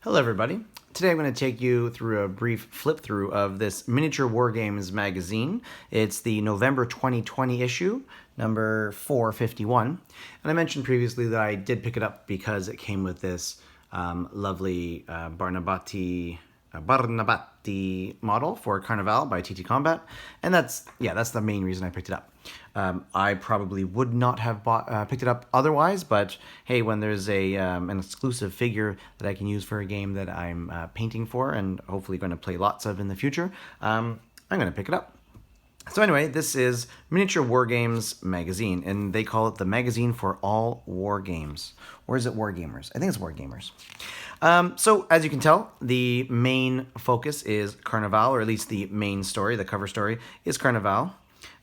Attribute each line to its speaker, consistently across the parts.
Speaker 1: Hello everybody. Today I'm going to take you through a brief flip through of this Miniature Wargames Magazine. It's the November 2020 issue, number 451. And I mentioned previously that I did pick it up because it came with this lovely Barnabatti model for Carnaval by TTCombat, and that's the main reason I picked it up. I probably would not have picked it up otherwise, but hey, when there's an exclusive figure that I can use for a game that I'm painting for and hopefully going to play lots of in the future, I'm going to pick it up. So anyway, this is Miniature Wargames Magazine, and they call it the magazine for all war games. Or is it war gamers? I think it's war gamers. So as you can tell, the main focus is Carnaval, or at least the main story, the cover story, is Carnaval.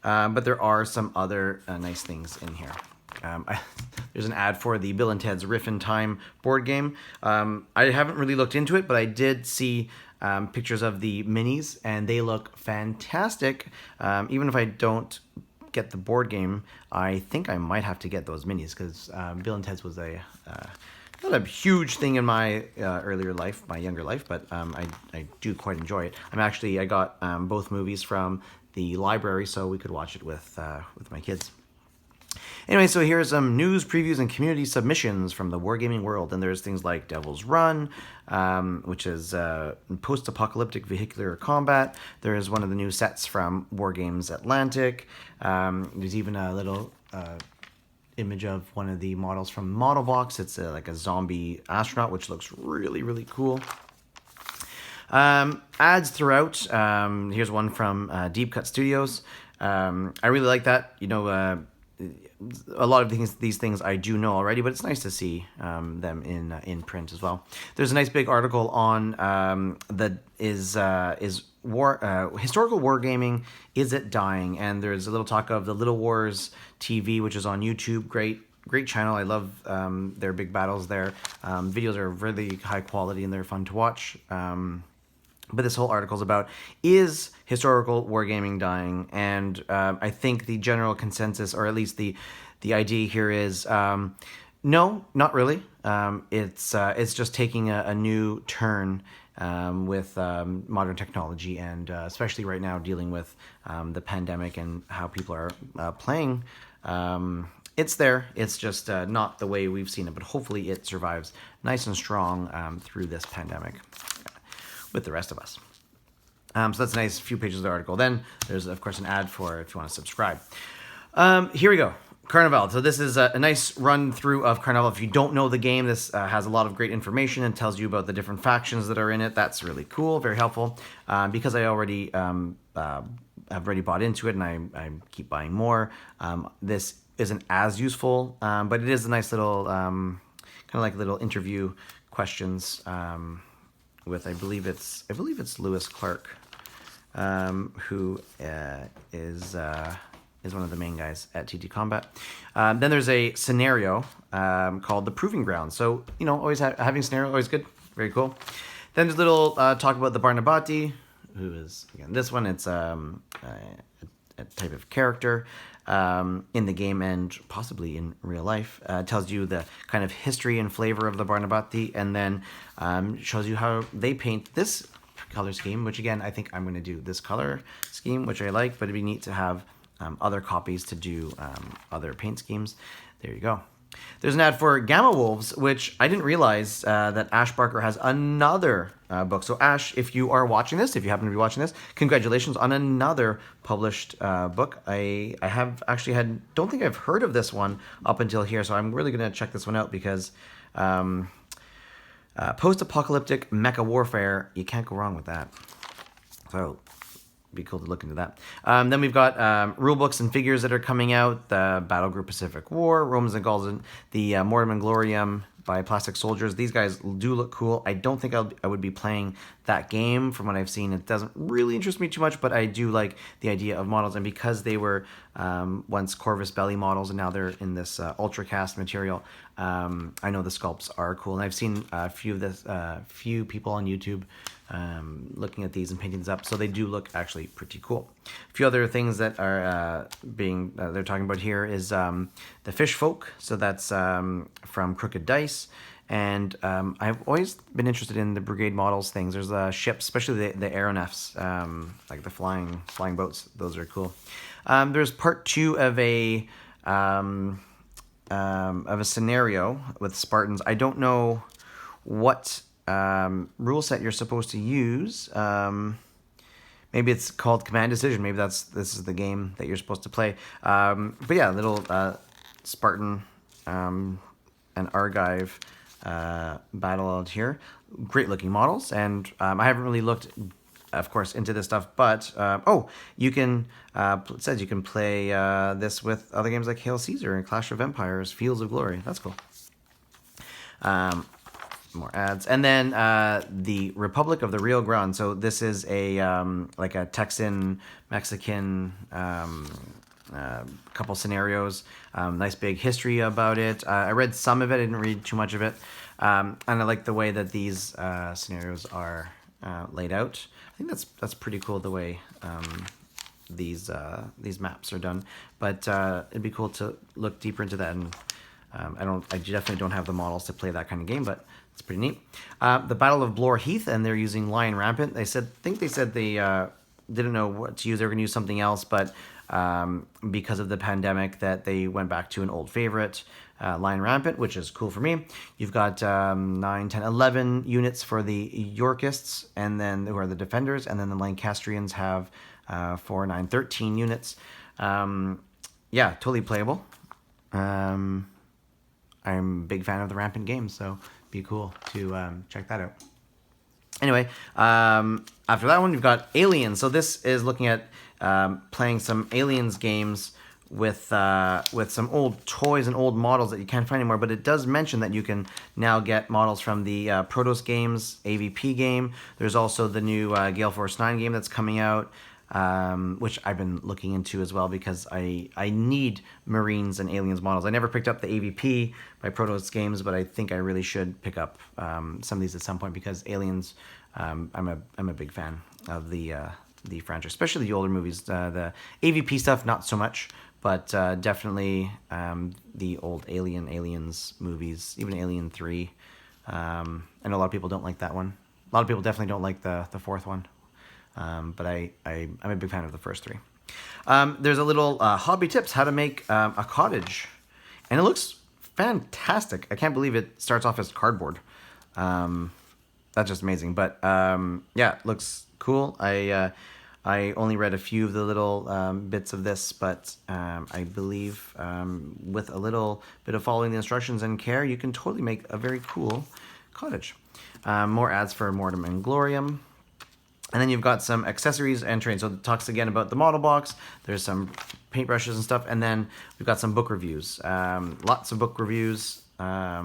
Speaker 1: But there are some other nice things in here. There's an ad for the Bill and Ted's Riff in Time board game. I haven't really looked into it, but I did see pictures of the minis, and they look fantastic. Even if I don't get the board game, I think I might have to get those minis, because Bill and Ted's was not a huge thing in my earlier life, my younger life, but I do quite enjoy it. I got both movies from the library, so we could watch it with my kids. Anyway, so here's some news, previews, and community submissions from the wargaming world. And there's things like Devil's Run, which is post-apocalyptic vehicular combat. There's one of the new sets from Wargames Atlantic. There's even a little image of one of the models from Model Box. It's like a zombie astronaut, which looks really, really cool. Ads throughout. Here's one from Deep Cut Studios. I really like that. You know, a lot of these things I do know already, but it's nice to see them in print as well. There's a nice big article on historical wargaming, is it dying? And there's a little talk of the Little Wars TV, which is on YouTube. Great channel. I love their big battles there. Videos are really high quality and they're fun to watch. But this whole article is about, is historical wargaming dying? And I think the general consensus, or at least the idea here is, no, not really. It's just taking a new turn with modern technology, and especially right now dealing with the pandemic and how people are playing. It's there. It's just not the way we've seen it, but hopefully it survives nice and strong through this pandemic with the rest of us. So that's a nice few pages of the article. Then there's, of course, an ad for if you want to subscribe. Here we go. Carnaval. So this is a nice run through of Carnaval. If you don't know the game, this has a lot of great information and tells you about the different factions that are in it. That's really cool, very helpful. Because I already have already bought into it, and I keep buying more. This isn't as useful, but it is a nice little kind of like little interview questions with I believe it's Lewis Clark, who is one of the main guys at TTCombat. Then there's a scenario called The Proving Ground. So, you know, always having a scenario, always good. Very cool. Then there's a little talk about the Barnabatti, who is, again, this one, it's a type of character in the game and possibly in real life. Tells you the kind of history and flavor of the Barnabatti, and then shows you how they paint this color scheme, which again, I think I'm going to do this color scheme, which I like, but it'd be neat to have other copies to do other paint schemes. There you go. There's an ad for Gamma Wolves, which I didn't realize that Ash Barker has another book. So Ash, if you are watching this, if you happen to be watching this, congratulations on another published book. I don't think I've heard of this one up until here, so I'm really going to check this one out, because post-apocalyptic mecha warfare, you can't go wrong with that. So be cool to look into that. Then we've got rule books and figures that are coming out. The Battle Group Pacific War, Romans and Gauls, and the Mortem and Gloriam by Plastic Soldiers. These guys do look cool. I don't think I would be playing that game. From what I've seen, it doesn't really interest me too much, but I do like the idea of models. And because they were once Corvus Belli models and now they're in this Ultracast material, I know the sculpts are cool. And I've seen a few people on YouTube looking at these and painting these up, so they do look actually pretty cool. A few other things that are they're talking about here is the Fish Folk. So that's from Crooked Dice, And I've always been interested in the brigade models things. There's ships, especially the aeronefs, like the flying boats. Those are cool. There's part 2 of a scenario with Spartans. I don't know what rule set you're supposed to use. Maybe it's called Command Decision. Maybe this is the game that you're supposed to play. But yeah, little Spartan and Argive battle out here. Great looking models, and I haven't really looked, of course, into this stuff. But you can. It says you can play this with other games like Hail Caesar and Clash of Empires, Fields of Glory. That's cool. More ads, and then the Republic of the Rio Grande. So this is a like a Texan Mexican couple scenarios. Nice big history about it. I read some of it. I didn't read too much of it, and I like the way that these scenarios are laid out. I think that's pretty cool the way these maps are done. But it'd be cool to look deeper into that. And I definitely don't have the models to play that kind of game, but it's pretty neat. The Battle of Blore Heath, and they're using Lion Rampant. They said they didn't know what to use. They were going to use something else, but because of the pandemic, that they went back to an old favorite, Lion Rampant, which is cool for me. You've got 9, 10, 11 units for the Yorkists, and then who are the defenders, and then the Lancastrians have 4, 9, 13 units. Yeah, totally playable. I'm a big fan of the Rampant games, so be cool to check that out. Anyway, after that one, you've got Aliens. So this is looking at playing some Aliens games with some old toys and old models that you can't find anymore. But it does mention that you can now get models from the Protos Games AVP game. There's also the new Gale Force 9 game that's coming out, which I've been looking into as well because I need Marines and Aliens models. I never picked up the AVP by Protos Games, but I think I really should pick up some of these at some point because Aliens, I'm a big fan of the franchise, especially the older movies. The AVP stuff, not so much, but definitely the old Aliens movies, even Alien 3. I know a lot of people don't like that one. A lot of people definitely don't like the fourth one. But I'm a big fan of the first 3. There's a little hobby tips, how to make a cottage. And it looks fantastic. I can't believe it starts off as cardboard. That's just amazing. But yeah, it looks cool. I only read a few of the little bits of this, but I believe with a little bit of following the instructions and care, you can totally make a very cool cottage. More ads for Mortem and Glorium. And then you've got some accessories and trains. So it talks again about the model box. There's some paintbrushes and stuff. And then we've got some book reviews. Lots of book reviews. I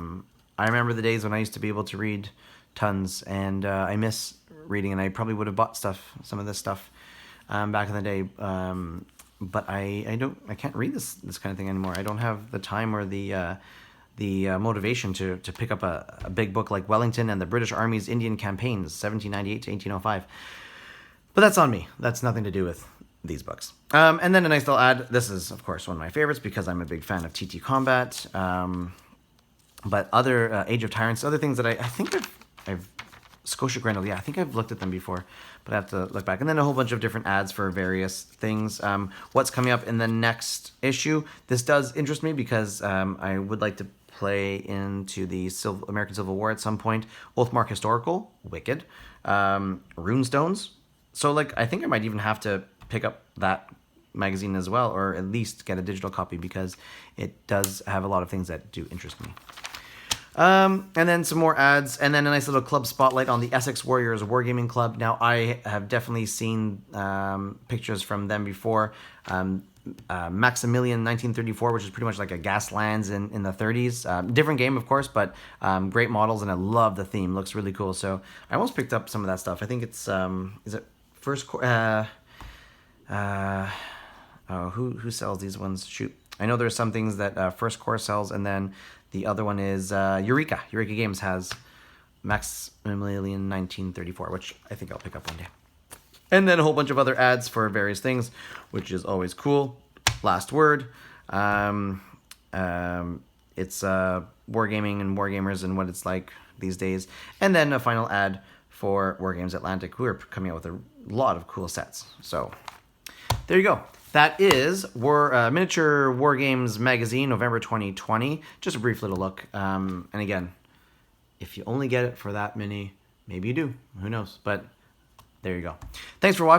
Speaker 1: remember the days when I used to be able to read tons. And I miss reading. And I probably would have bought some of this stuff back in the day. But I can't read this kind of thing anymore. I don't have the time or the motivation to pick up a big book like Wellington and the British Army's Indian Campaigns, 1798 to 1805. But that's on me. That's nothing to do with these books. And then a nice little ad. This is, of course, one of my favorites because I'm a big fan of TTCombat. But other Age of Tyrants, other things that I think I've Scotia Grendel, yeah, I think I've looked at them before, but I have to look back. And then a whole bunch of different ads for various things. What's coming up in the next issue? This does interest me because I would like to play into the American Civil War at some point. Oathmark Historical, wicked. Runestones. So, I think I might even have to pick up that magazine as well, or at least get a digital copy because it does have a lot of things that do interest me. And then some more ads, and then a nice little club spotlight on the Essex Warriors Wargaming Club. Now, I have definitely seen pictures from them before. Maximilian 1934, which is pretty much like a Gaslands in the 30s. Different game, of course, but great models, and I love the theme. Looks really cool. So I almost picked up some of that stuff. I think it's is it First Corps? Who sells these ones? Shoot, I know there's some things that First Corps sells, and then the other one is Eureka. Eureka Games has Maximilian 1934, which I think I'll pick up one day. And then a whole bunch of other ads for various things, which is always cool. Last Word. it's wargaming and wargamers and what it's like these days. And then a final ad for Wargames Atlantic, who are coming out with a lot of cool sets. So there you go. That is Miniature Wargames Magazine, November 2020. Just a brief little look. And again, if you only get it for that many, maybe you do. Who knows? But there you go. Thanks for watching.